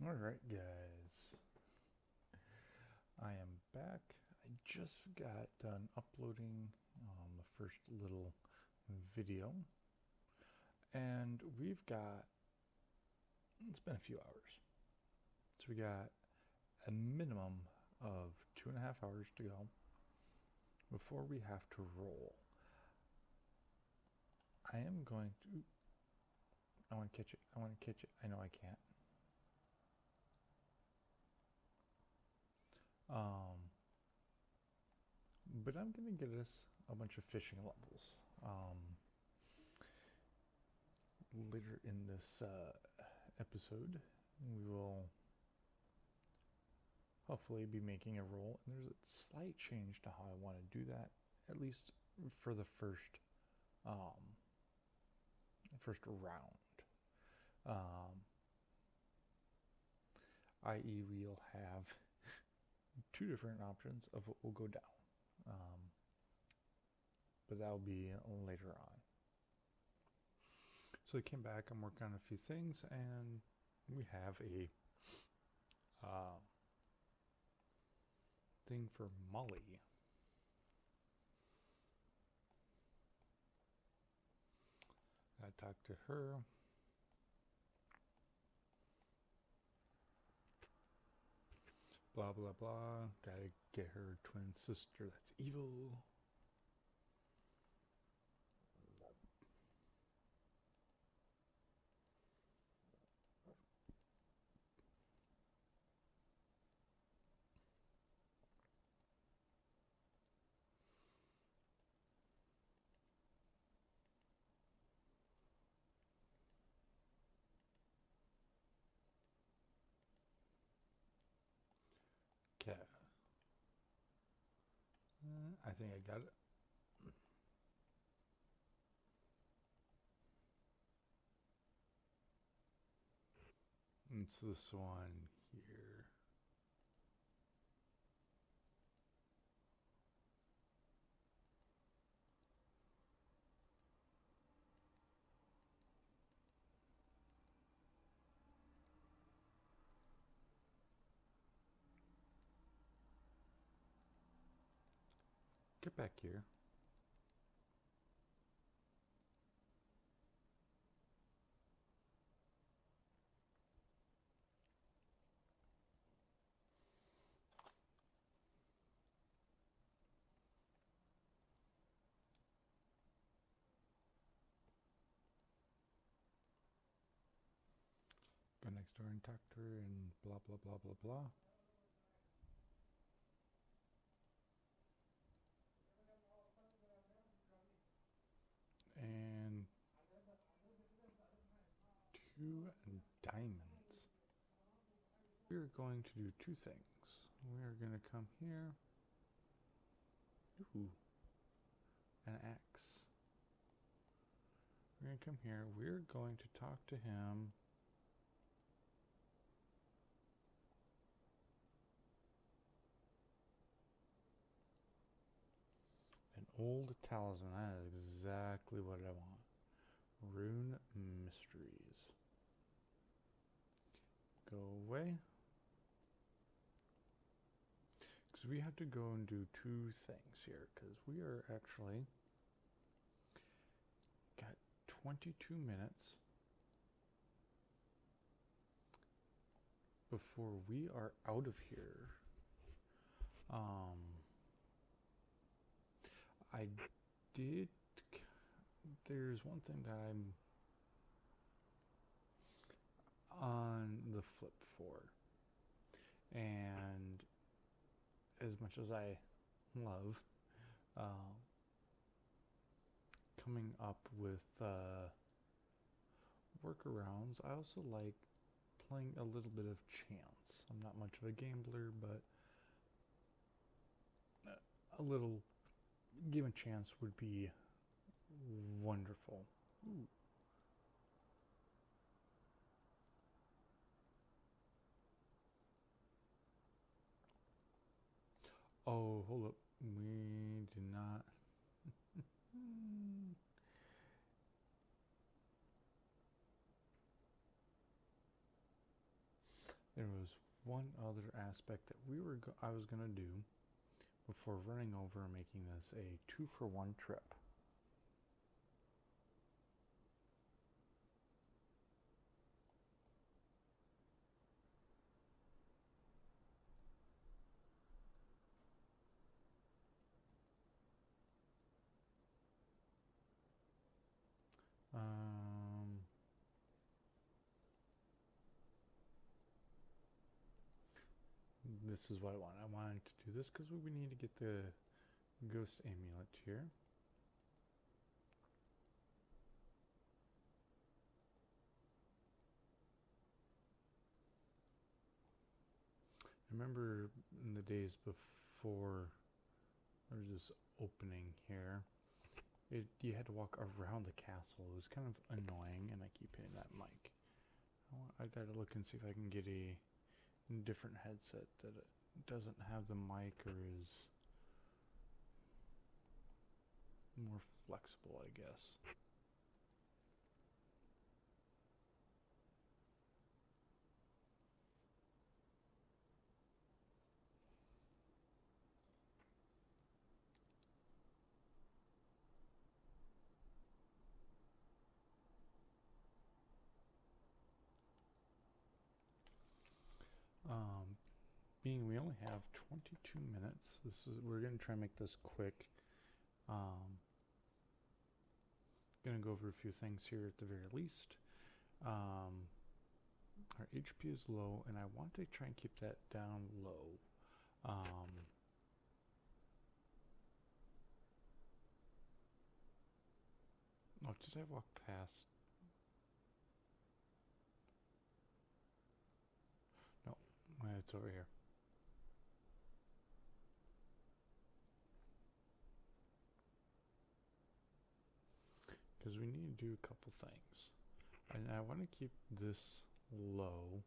Alright guys, I am back. I just got done uploading the first little video, and it's been a few hours. So we got a minimum of 2.5 hours to go before we have to roll. I want to catch it. I know I can't. But I'm going to get us a bunch of fishing levels later in this episode. We will hopefully be making a roll, and there's a slight change to how I want to do that, at least for the first round. I.e., we'll have two different options of what will go down. But that'll be later on. So I came back, I'm working on a few things, and we have a thing for Molly. I talked to her. Blah, blah, blah. Gotta get her twin sister that's evil. Okay. I think I got it. It's this one here. Get back here. Go next door and talk to her and blah, blah, blah, blah, blah. And 2 diamonds. We're going to do 2 things. We're going to come here. Ooh, an axe. We're going to come here. We're going to talk to him. An old talisman. That is exactly what I want. Rune mysteries. Go away. Because we have to go and do 2 things here. Because we are actually got 22 minutes before we are out of here. There's one thing that I'm on the flip for, and as much as I love coming up with workarounds, I also like playing a little bit of chance. I'm not much of a gambler, but a little given chance would be wonderful. Ooh. Oh, hold up. We did not. There There was one other aspect that I was gonna do before running over and making this a 2-for-1 trip. This is what I want. I wanted to do this because we need to get the ghost amulet here. I remember in the days before there was this opening here, you had to walk around the castle. It was kind of annoying, and I keep hitting that mic. I gotta look and see if I can get a different headset that doesn't have the mic or is more flexible, I guess. Being we only have 22 minutes, we're gonna try and make this quick. Gonna go over a few things here at the very least. Our HP is low, and I want to try and keep that down low. Oh, did I walk past? No, it's over here. Because we need to do a couple things. And I want to keep this low.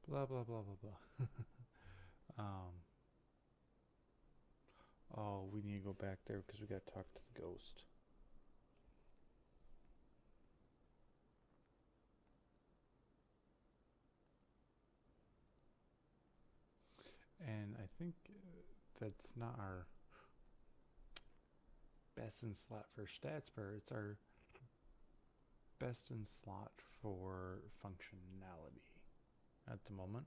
Blah, blah, blah, blah, blah. Oh, we need to go back there because we got to talk to the ghost. And I think that's not our best in slot for stats bar. It's our best in slot for functionality at the moment.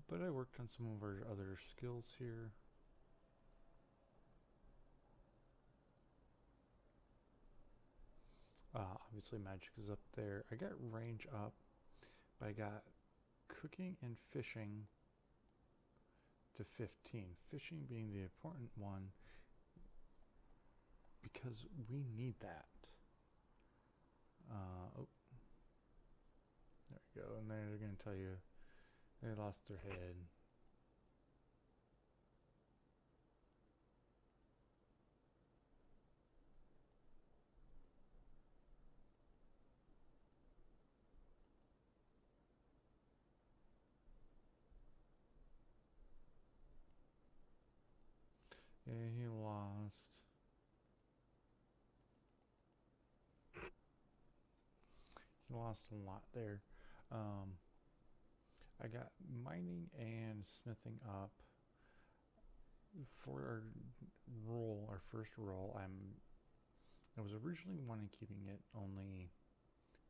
But I worked on some of our other skills here. Obviously magic is up there. I got range up, but I got cooking and fishing to 15. Fishing being the important one because we need that. Oh, there we go. And they're going to tell you they lost their head. Yeah, he lost. He lost a lot there. I got mining and smithing up. For our roll, our first roll, I was originally wanting keeping it only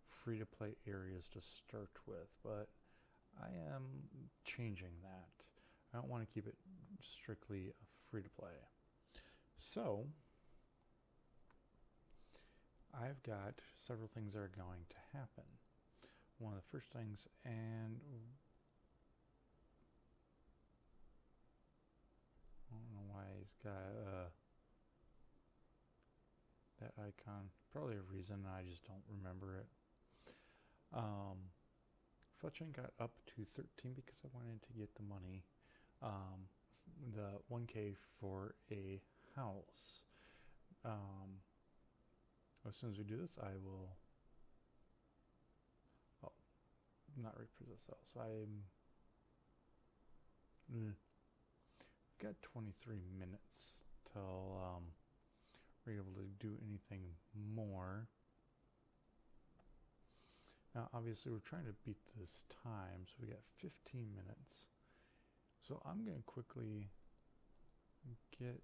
free to play areas to start with, but I am changing that. I don't want to keep it strictly free to play. So I've got several things that are going to happen. One of the first things, and I don't know why he's got that icon. Probably a reason I just don't remember it. Fletching got up to 13 because I wanted to get the money. The 1K for a house. As soon as we do this, I will not repossess the house. Got 23 minutes till we're able to do anything more. Now, obviously, we're trying to beat this time, so we got 15 minutes. So I'm going to quickly get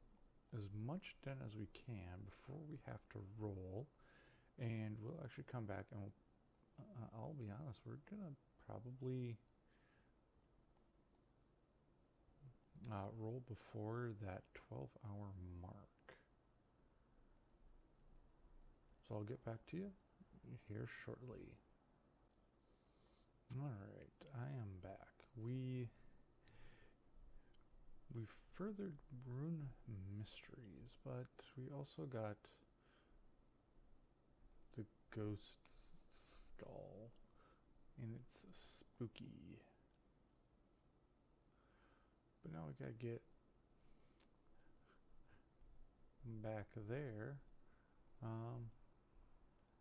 as much done as we can before we have to roll, and we'll actually come back and I'll be honest, we're going to probably roll before that 12-hour mark. So I'll get back to you here shortly. Alright, I am back. We furthered Rune Mysteries, but we also got the Ghost Skull, and it's spooky. But now we gotta get back there.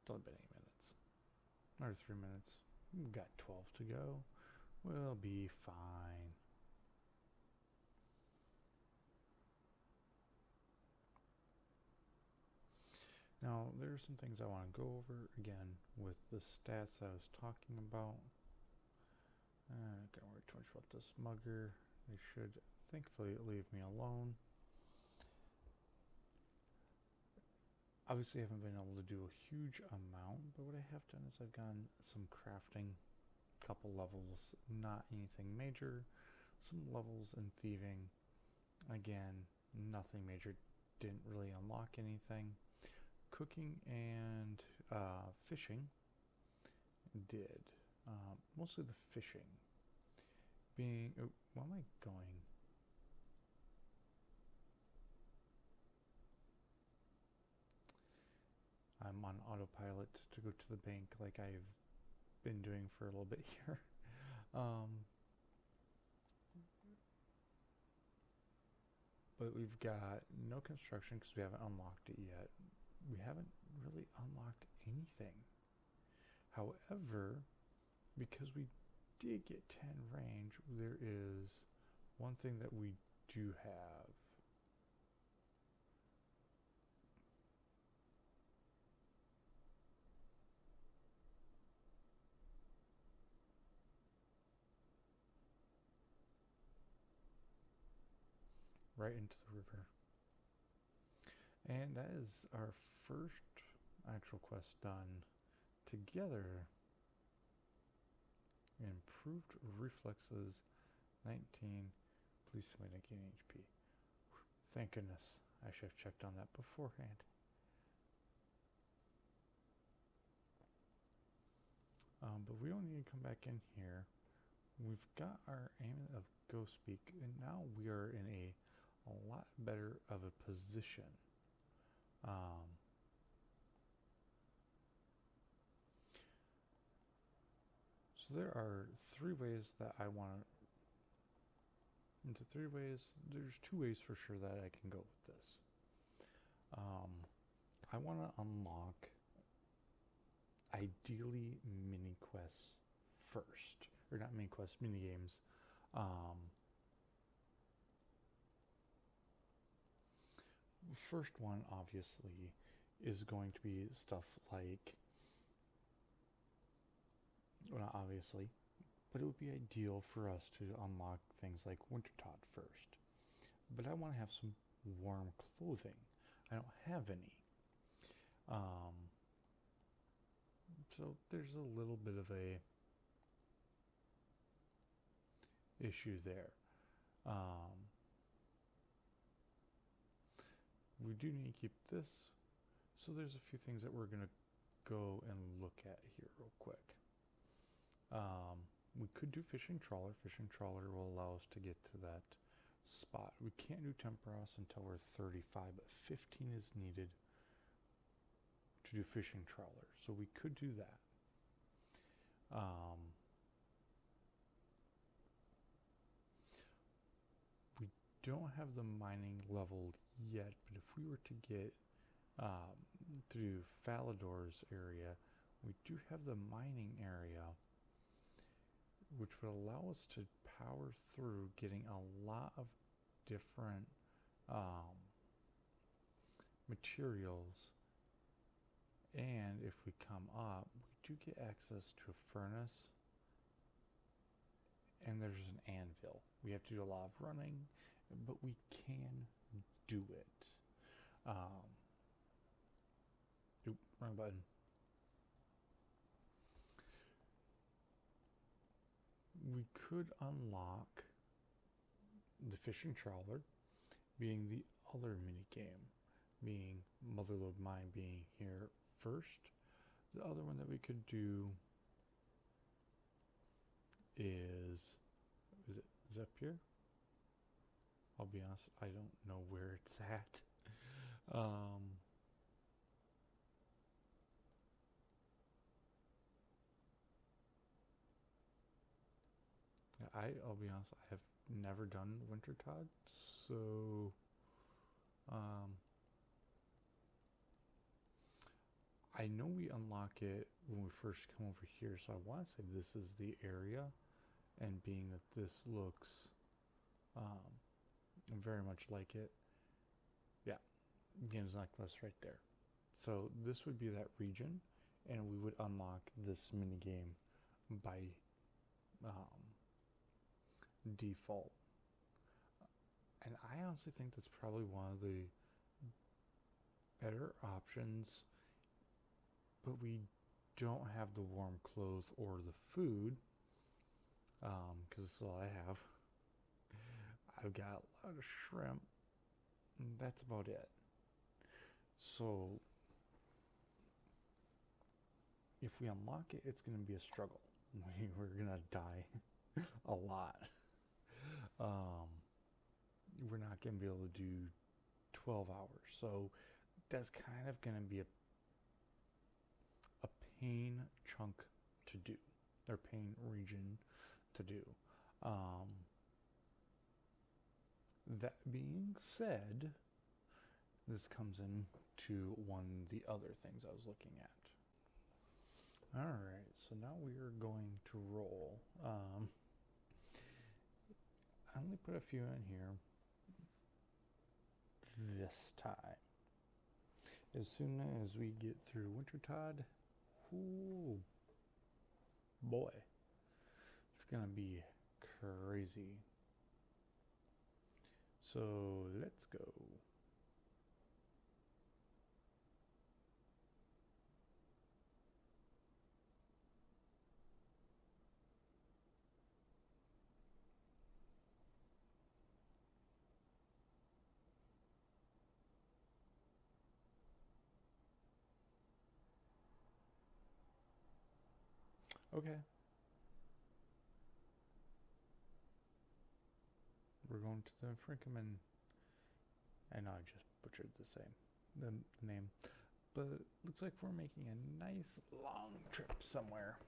It's only been 8 minutes, or 3 minutes. We've got 12 to go. We'll be fine. Now, there are some things I want to go over again with the stats I was talking about. Not gonna worry too much about this mugger. They should thankfully leave me alone. Obviously, I haven't been able to do a huge amount, but what I have done is I've done some crafting, couple levels, not anything major, some levels in thieving. Again, nothing major, didn't really unlock anything. Cooking and fishing did. Mostly the fishing. Being, where am I going? I'm on autopilot to go to the bank like I've been doing for a little bit here. But we've got no construction because we haven't unlocked it yet. We haven't really unlocked anything. However, because we did get 10 range, there is one thing that we do have. Right into the river. And that is our first actual quest done together. Improved reflexes, 19. Please tell me to gain HP. Thank goodness. I should have checked on that beforehand. But we don't need to come back in here. We've got our aim of Ghost Speak, and now we are in a lot better of a position. So there are 3 ways that I want to, into 3 ways, there's 2 ways for sure that I can go with this. I want to unlock ideally mini quests first, or not mini quests, mini games. First one obviously is going to be stuff like, well, not obviously, but it would be ideal for us to unlock things like Wintertot first. But I want to have some warm clothing. I don't have any. So there's a little bit of a issue there. We do need to keep this. So there's a few things that we're going to go and look at here real quick. We could do fishing trawler. Fishing trawler will allow us to get to that spot. We can't do Temperos until we're 35, but 15 is needed to do fishing trawlers. So we could do that. We don't have the mining leveled yet, but if we were to get to do Falador's area, we do have the mining area, which would allow us to power through getting a lot of different materials. And if we come up, we do get access to a furnace, and there's an anvil. We have to do a lot of running, but we can do it. Wrong button. We could unlock the fishing trawler, being the other mini game, being Motherlode Mine being here first. The other one that we could do is it up here? I'll be honest, I don't know where it's at. I'll be honest, I have never done Wintertod, so I know we unlock it when we first come over here, so I want to say this is the area, and being that this looks very much like it, yeah, Games Necklace right there. So this would be that region, and we would unlock this mini game by default. And I honestly think that's probably one of the better options, but we don't have the warm clothes or the food, because that's all I have. I've got a lot of shrimp, and that's about it. So if we unlock it, it's going to be a struggle. We're going to die a lot. We're not going to be able to do 12 hours. So that's kind of going to be a pain chunk to do, or pain region to do. That being said, this comes into one of the other things I was looking at. Alright, so now we are going to roll. I only put a few in here this time. As soon as we get through Wintertod, ooh, boy, it's gonna be crazy. So let's go. Okay. We're going to the Frankenman. I know I just butchered the name. But it looks like we're making a nice long trip somewhere.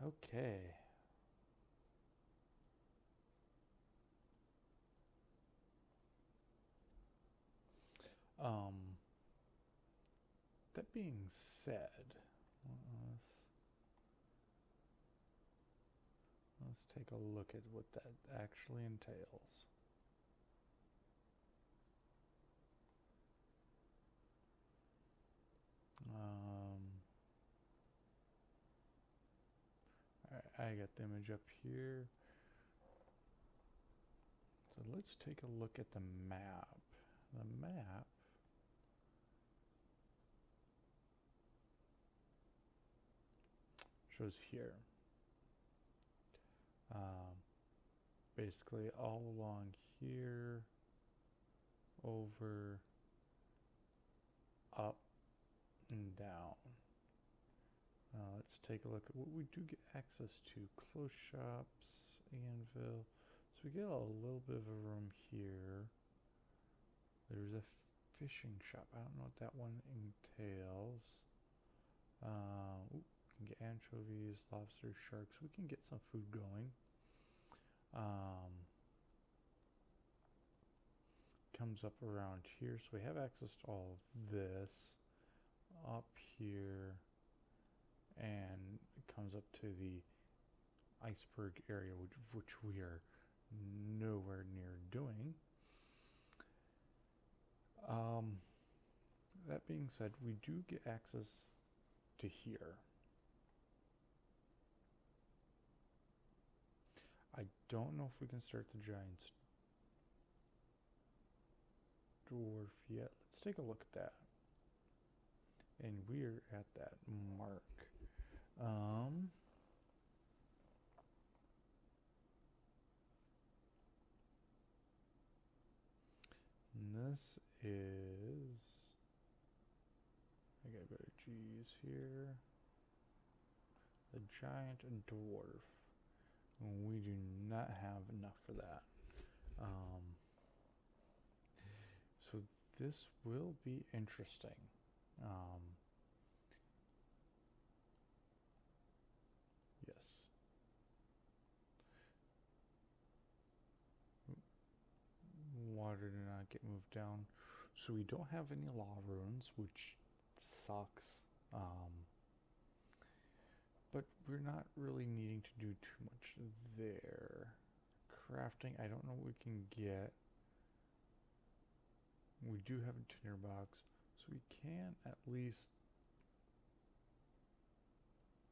Okay. That being said, let's take a look at what that actually entails. I got the image up here. So let's take a look at the map. The map shows here. Basically all along here, over, up, and down. Let's take a look at what we do get access to. Close shops, anvil. So we get a little bit of a room here. There's a fishing shop. I don't know what that one entails. We can get anchovies, lobster, sharks. We can get some food going. Comes up around here, so we have access to all of this up here, and it comes up to the iceberg area, which we are nowhere near doing. That being said, we do get access to here. I don't know if we can start the giant dwarf yet. Let's take a look at that. And we're at that mark. This is, I gotta go to G's here. The giant dwarf. We do not have enough for that. So this will be interesting. Yes. Water did not get moved down. So we don't have any law runes, which sucks. But we're not really needing to do too much there. Crafting, I don't know what we can get. We do have a tinderbox, so we can at least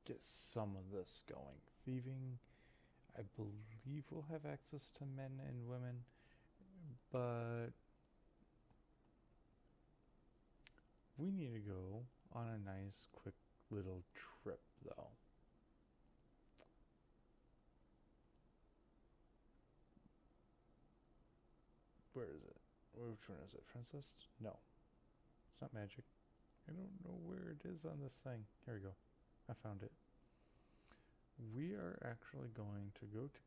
get some of this going. Thieving, I believe we'll have access to men and women, but we need to go on a nice, quick little trip, though. Where is it? Which one is it? Friends list? No. It's not magic. I don't know where it is on this thing. Here we go. I found it. We are actually going to go to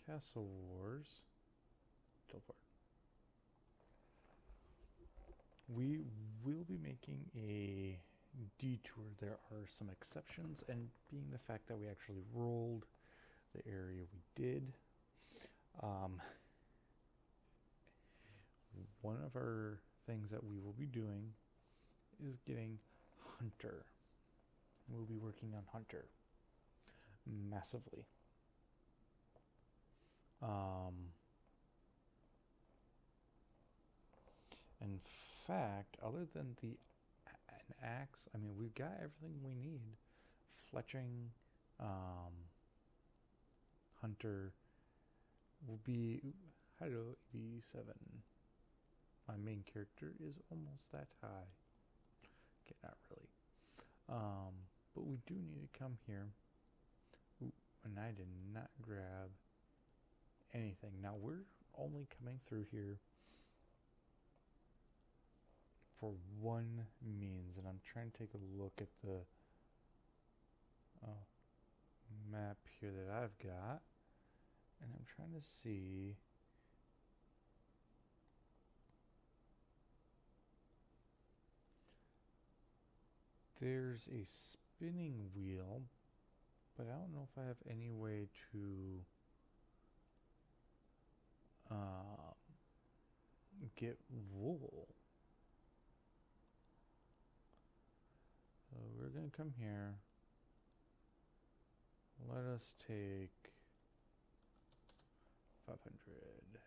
Castle Wars. Teleport. We will be making a detour. There are some exceptions, and being the fact that we actually rolled the area we did. One of our things that we will be doing is getting Hunter. We'll be working on Hunter massively. In fact, other than an axe, I mean, we've got everything we need. Fletching, Hunter will be. Hello, EB7. My main character is almost that high. Okay, not really. But we do need to come here. Ooh, and I did not grab anything. Now we're only coming through here for one means, and I'm trying to take a look at the map here that I've got, and I'm trying to see. There's a spinning wheel, but I don't know if I have any way to get wool. So we're going to come here. Let us take 500.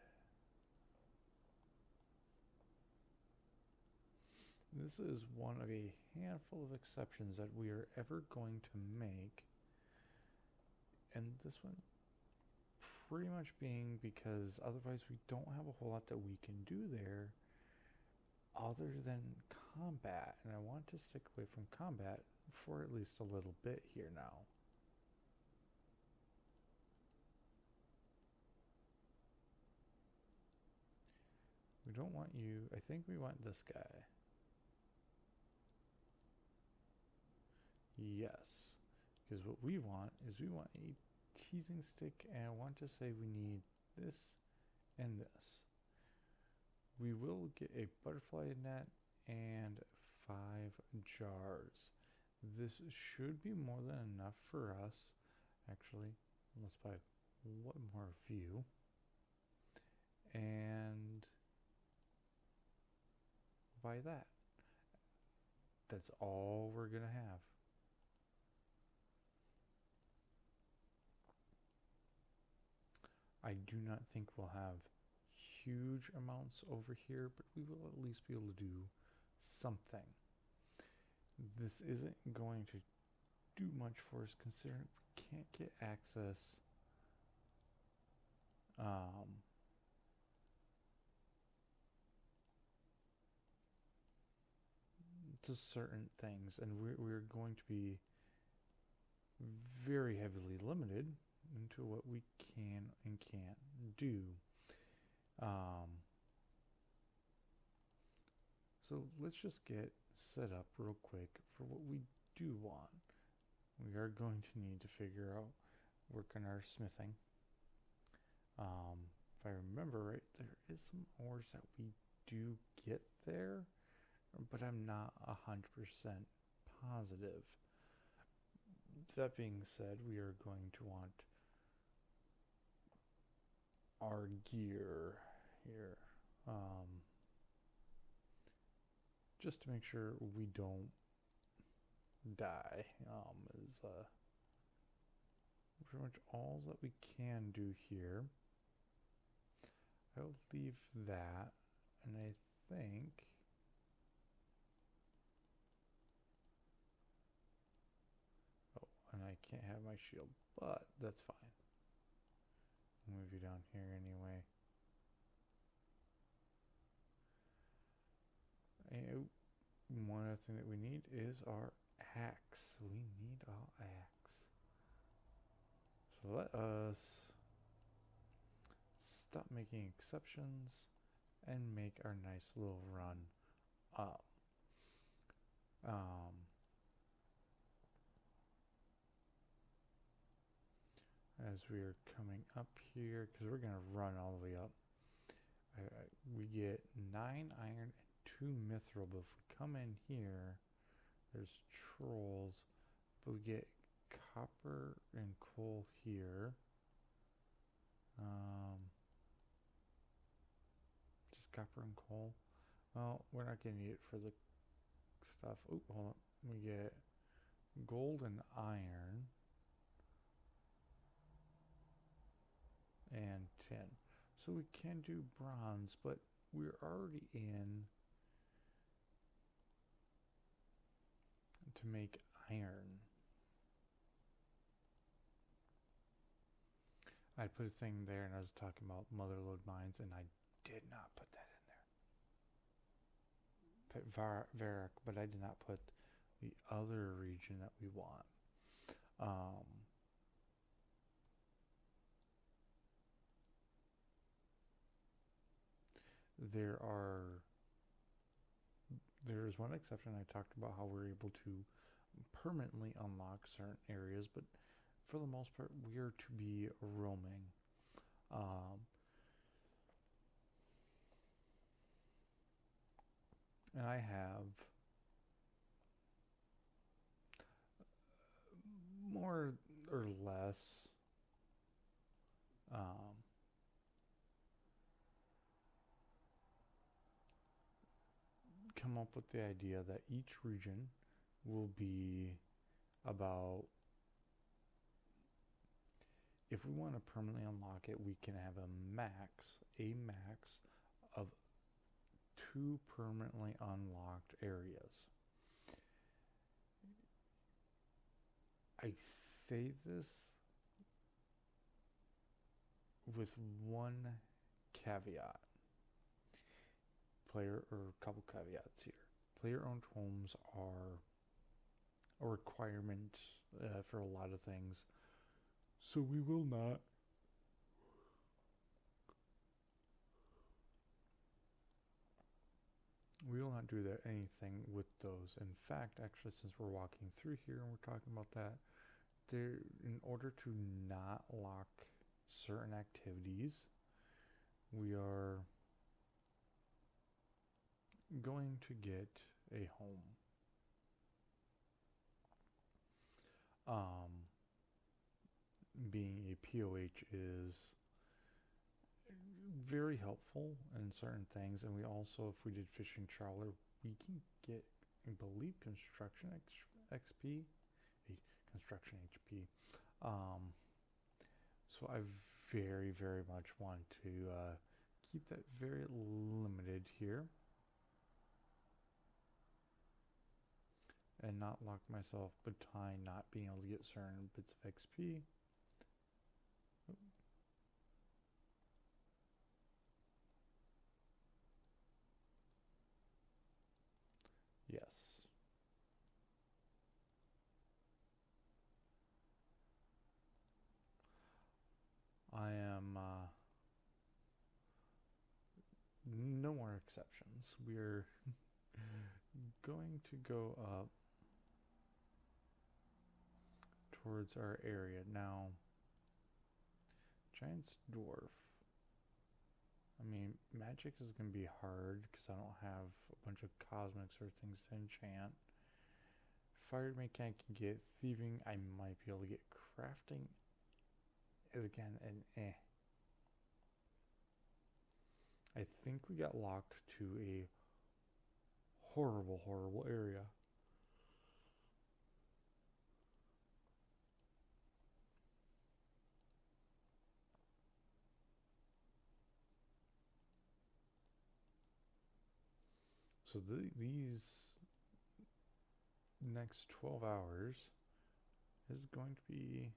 This is one of a handful of exceptions that we are ever going to make. And this one pretty much being because otherwise we don't have a whole lot that we can do there other than combat. And I want to stick away from combat for at least a little bit here now. We don't want you. I think we want this guy. Yes, because what we want is we want a teasing stick, and I want to say we need this and this. We will get a butterfly net and 5 jars. This should be more than enough for us. Actually, let's buy one more few. And buy that. That's all we're gonna have. I do not think we'll have huge amounts over here, but we will at least be able to do something. This isn't going to do much for us considering we can't get access to certain things, and we're going to be very heavily limited into what we can and can't do. So let's just get set up real quick for what we do want. We are going to need to figure out working our smithing. If I remember right, there is some ores that we do get there, but I'm not 100% positive. That being said, we are going to want our gear here, just to make sure we don't die. Is pretty much all that we can do here. I'll leave that, and I think and I can't have my shield, but that's fine. I'll move you down here anyway. And one other thing that we need is our axe. We need our axe. So let us stop making exceptions and make our nice little run up. As we are coming up here, because we're going to run all the way up, we get 9 iron and 2 mithril, but if we come in here, there's trolls, but we get copper and coal here. Just copper and coal. Well, we're not going to need it for the stuff. Oh, hold on. We get gold and iron and tin. So we can do bronze, but we're already in to make iron. I put a thing there and I was talking about motherlode mines, and I did not put that in there. Put Varrock, but I did not put the other region that we want. There's one exception. I talked about how we're able to permanently unlock certain areas, but for the most part, we are to be roaming. And I have more or less come up with the idea that each region will be about, if we want to permanently unlock it, we can have a max of 2 permanently unlocked areas. I say this with one caveat. Or a couple caveats here. Player-owned homes are a requirement for a lot of things, so we will not do anything with those. In fact, actually, since we're walking through here and we're talking about that, in order to not lock certain activities, we are going to get a home. Being a POH is very helpful in certain things, and we also, if we did fishing trawler, we can get, I believe, construction XP, construction HP. So I very, very much want to keep that very limited here and not lock myself behind not being able to get certain bits of XP. Yes. I am no more exceptions. We're going to go up towards our area. Now, Giant's Dwarf. I mean, magic is going to be hard because I don't have a bunch of cosmics or things to enchant. Fire mechanic can get. Thieving, I might be able to get. Crafting is again an eh. I think we got locked to a horrible, horrible area. So these next 12 hours is going to be,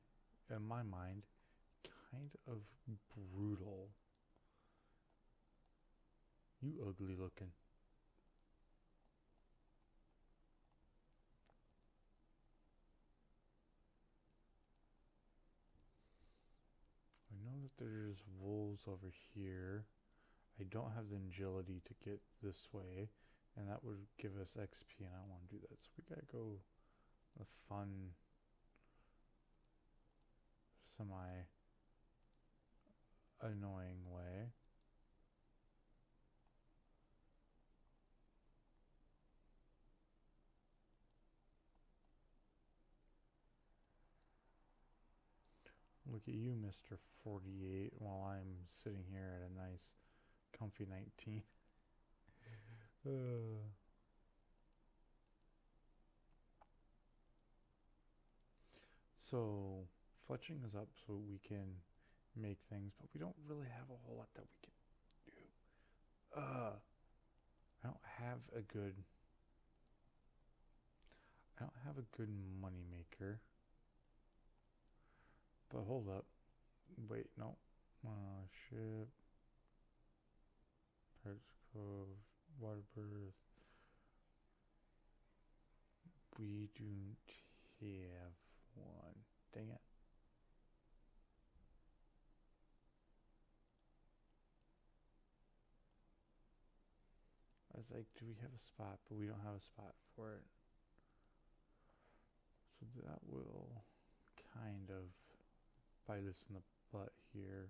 in my mind, kind of brutal. You ugly looking. I know that there's wolves over here. I don't have the agility to get this way, and that would give us XP, and I don't want to do that. So we gotta go the fun, semi-annoying way. Look at you, Mr. 48, while I'm sitting here at a nice, comfy 19. So, fletching is up so we can make things, but we don't really have a whole lot that we can do. I don't have a good money maker. But hold up. Wait, no. Ship. Pirates Cove. Waterbirth. We don't have one. Dang it. I was like, do we have a spot? But we don't have a spot for it. So that will kind of bite us in the butt here.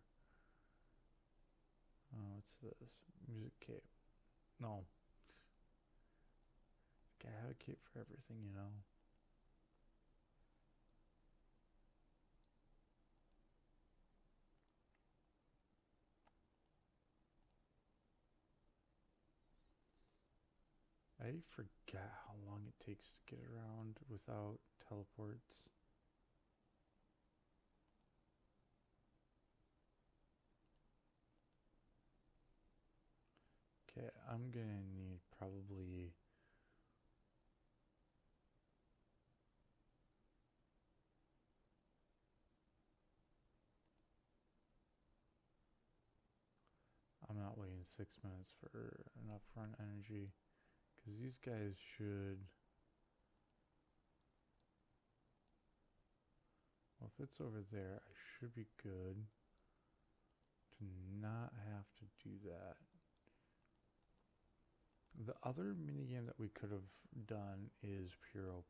What's this? Music cape. No. Gotta have a cape for everything, you know. I forget how long it takes to get around without teleports. Okay, I'm gonna need probably I'm not waiting 6 minutes for enough run energy because these guys should, well, if it's over there, I should be good to not have to do that. The other minigame that we could have done is Puro,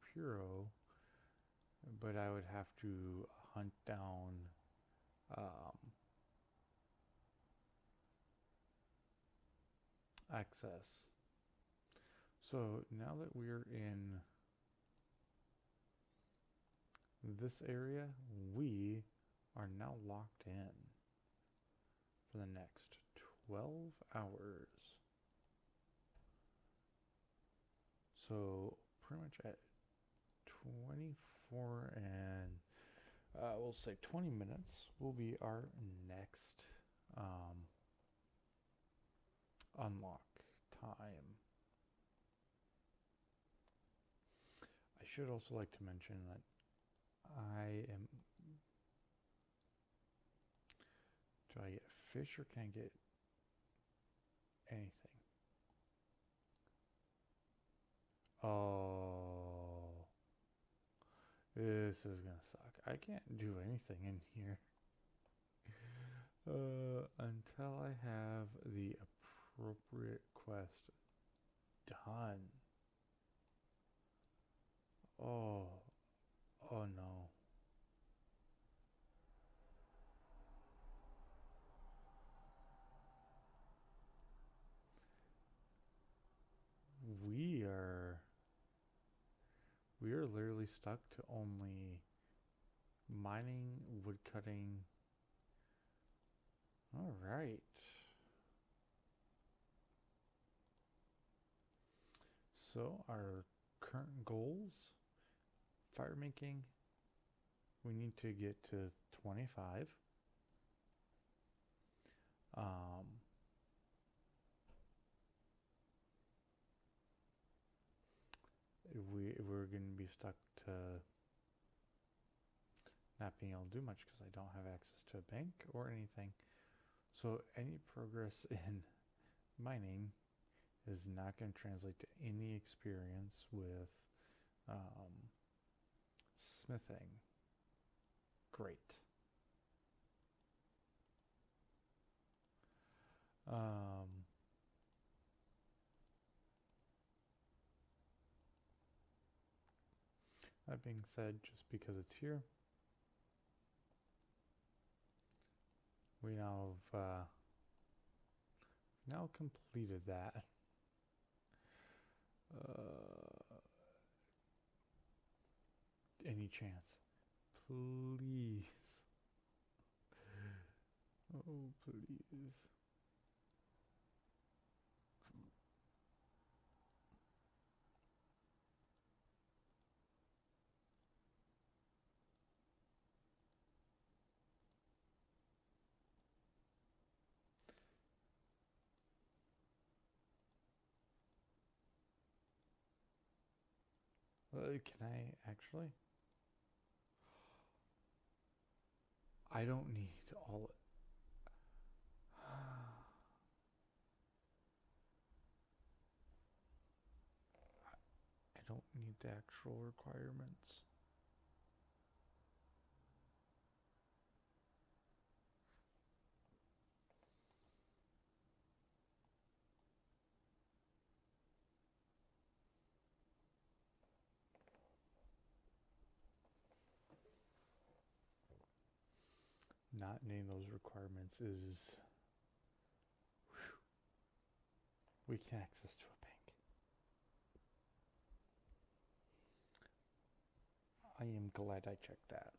but I would have to hunt down access. So now that we're in this area, we are now locked in for the next 12 hours. So pretty much at 24 and we'll say 20 minutes will be our next unlock time. I should also like to mention that do I get fish or can I get anything? Oh, this is gonna suck. I can't do anything in here until I have the appropriate quest done. Oh no. We are literally stuck to only mining, wood cutting. All right. So our current goals, fire making, we need to get to 25. We're going to be stuck to not being able to do much because I don't have access to a bank or anything. So any progress in mining is not going to translate to any experience with smithing. Great. That being said, just because it's here, we now have now completed that. Any chance? Please. Oh, please. Can I actually? I don't need all. I don't need the actual requirements. Not needing those requirements is we can access to a bank. I am glad I checked that.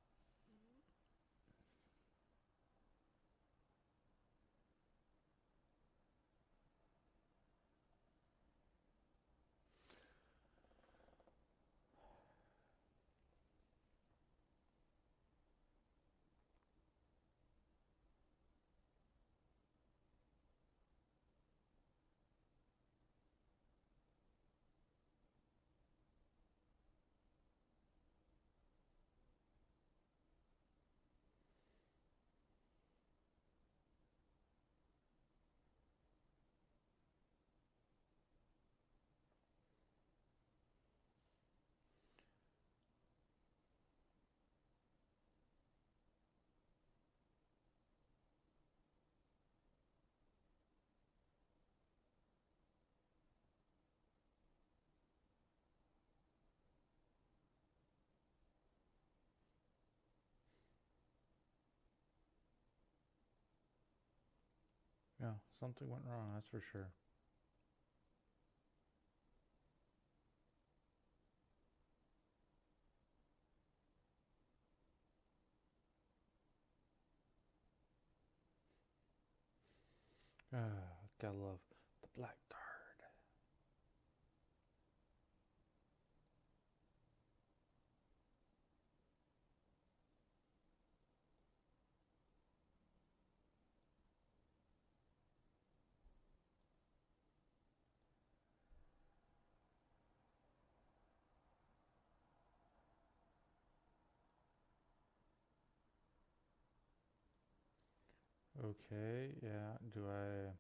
Yeah, something went wrong, that's for sure. Gotta love the black card. Okay, yeah, do I...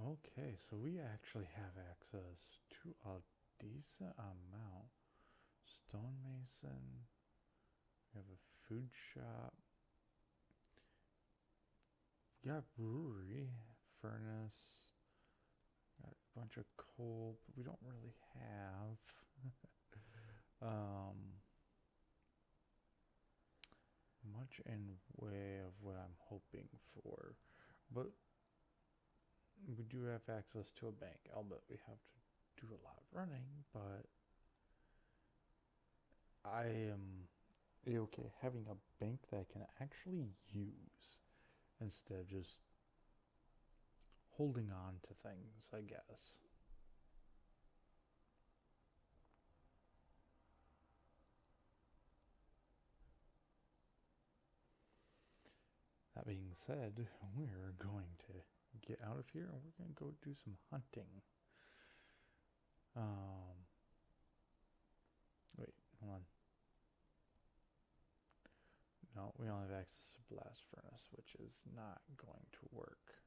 Okay, so we actually have access to a decent amount. Stonemason, we have a food shop, we got brewery, furnace, got a bunch of coal, but we don't really have much in way of what I'm hoping for. But we do have access to a bank. I'll bet we have to do a lot of running, but I am okay having a bank that I can actually use instead of just holding on to things, I guess. That being said, we're going to get out of here and we're going to go do some hunting. Wait, hold on. No, we only have access to blast furnace, which is not going to work.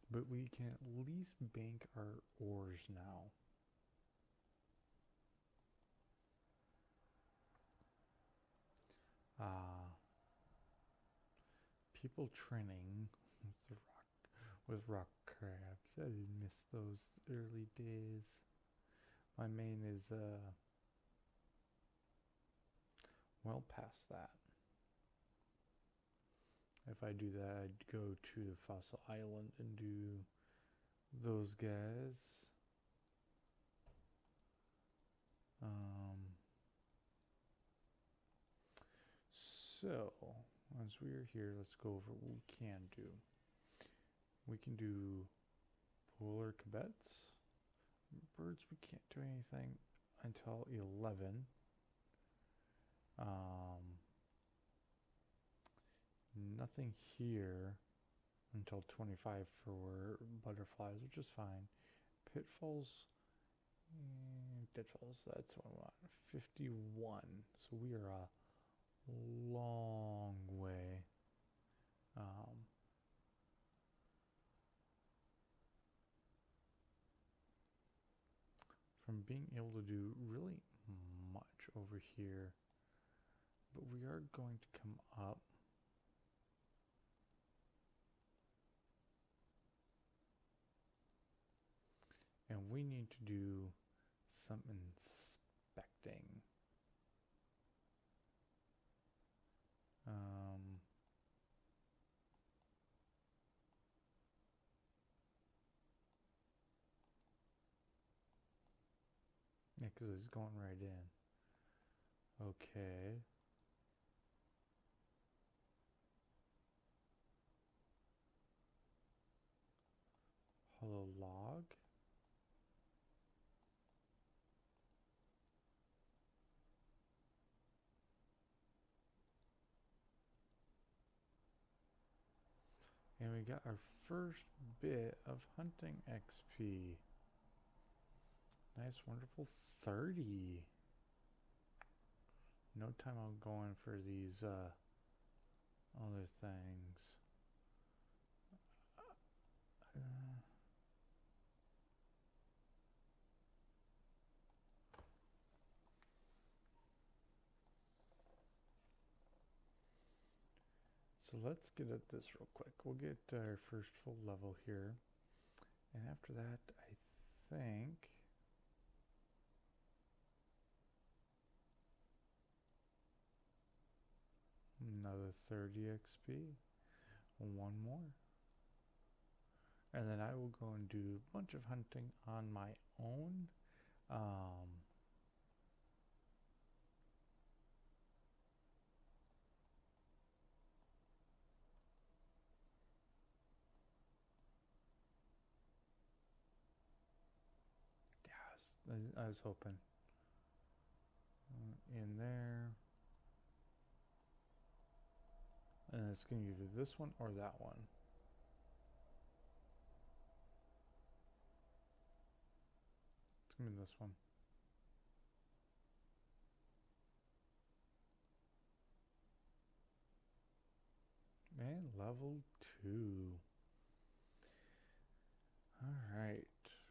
But we can at least bank our ores now. People training with rock crabs. I miss those early days. My main is well past that. If I do that, I'd go to the Fossil Island and do those guys. So, once we're here, let's go over what we can do. We can do polar cabettes. Birds, we can't do anything until 11. Nothing here until 25 for butterflies, which is fine. Pitfalls, deadfalls, that's what I want. 51. So we are a long way. From being able to do really much over here, but we are going to come up. And we need to do some inspecting. Yeah, because it's going right in. Okay. Hollow log. And we got our first bit of hunting XP. Nice, wonderful 30. No time I'm going for these other things. So let's get at this real quick. We'll get our first full level here. And after that, I think... another 30 XP. One more. And then I will go and do a bunch of hunting on my own. Yes, I was hoping. In there. And it's going to be either this one or that one. It's going to be this one. And level 2. Alright.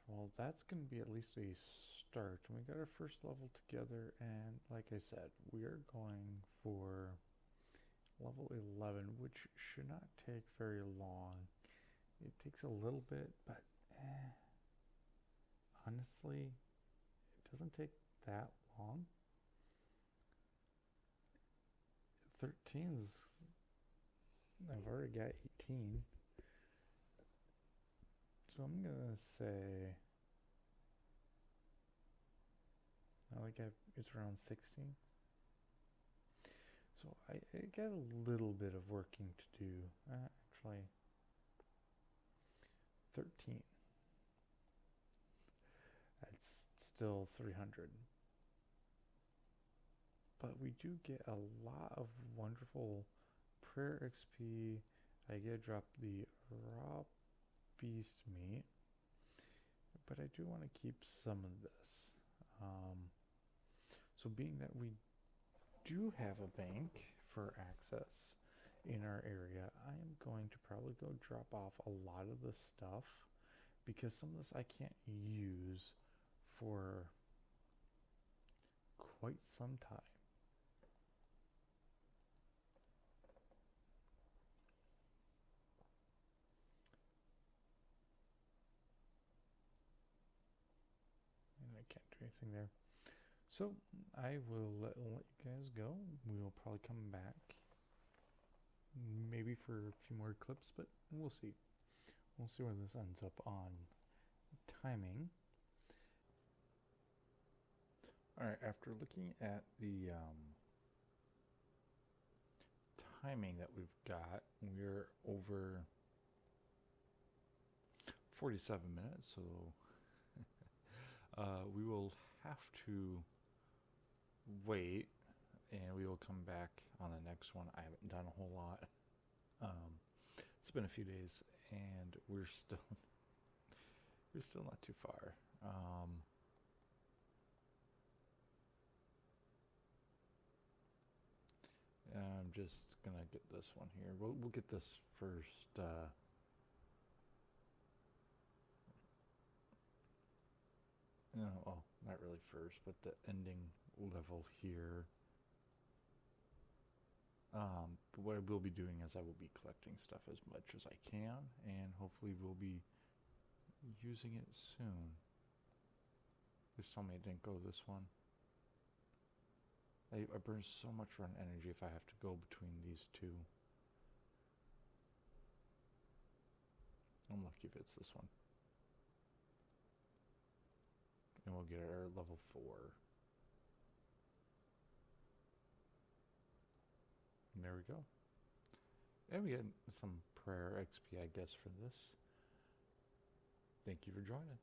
Well, that's going to be at least a start. We got our first level together, and like I said, we are going for level 11, which should not take very long. It takes a little bit, but honestly, it doesn't take that long. 13's, I've already got 18. So I'm gonna say, it's around 16. So I got a little bit of working to do. Actually, 13. That's still 300. But we do get a lot of wonderful prayer XP. I get to drop the raw beast meat, but I do want to keep some of this. So being that we do have a bank for access in our area, I am going to probably go drop off a lot of this stuff, because some of this I can't use for quite some time. And I can't do anything there. So I will let you guys go. We will probably come back maybe for a few more clips, but we'll see. We'll see where this ends up on timing. Alright, after looking at the timing that we've got, we're over 47 minutes, so we will have to wait, and we will come back on the next one. I haven't done a whole lot. It's been a few days, and we're still not too far. I'm just gonna get this one here. We'll get this first. No, oh, not really first, but the ending level here. But what I will be doing is I will be collecting stuff as much as I can, and hopefully we'll be using it soon. Just tell me it didn't go this one. I burn so much run energy if I have to go between these two. I'm lucky if it's this one. And we'll get our level 4. And there we go. And we get some prayer XP, I guess, for this. Thank you for joining.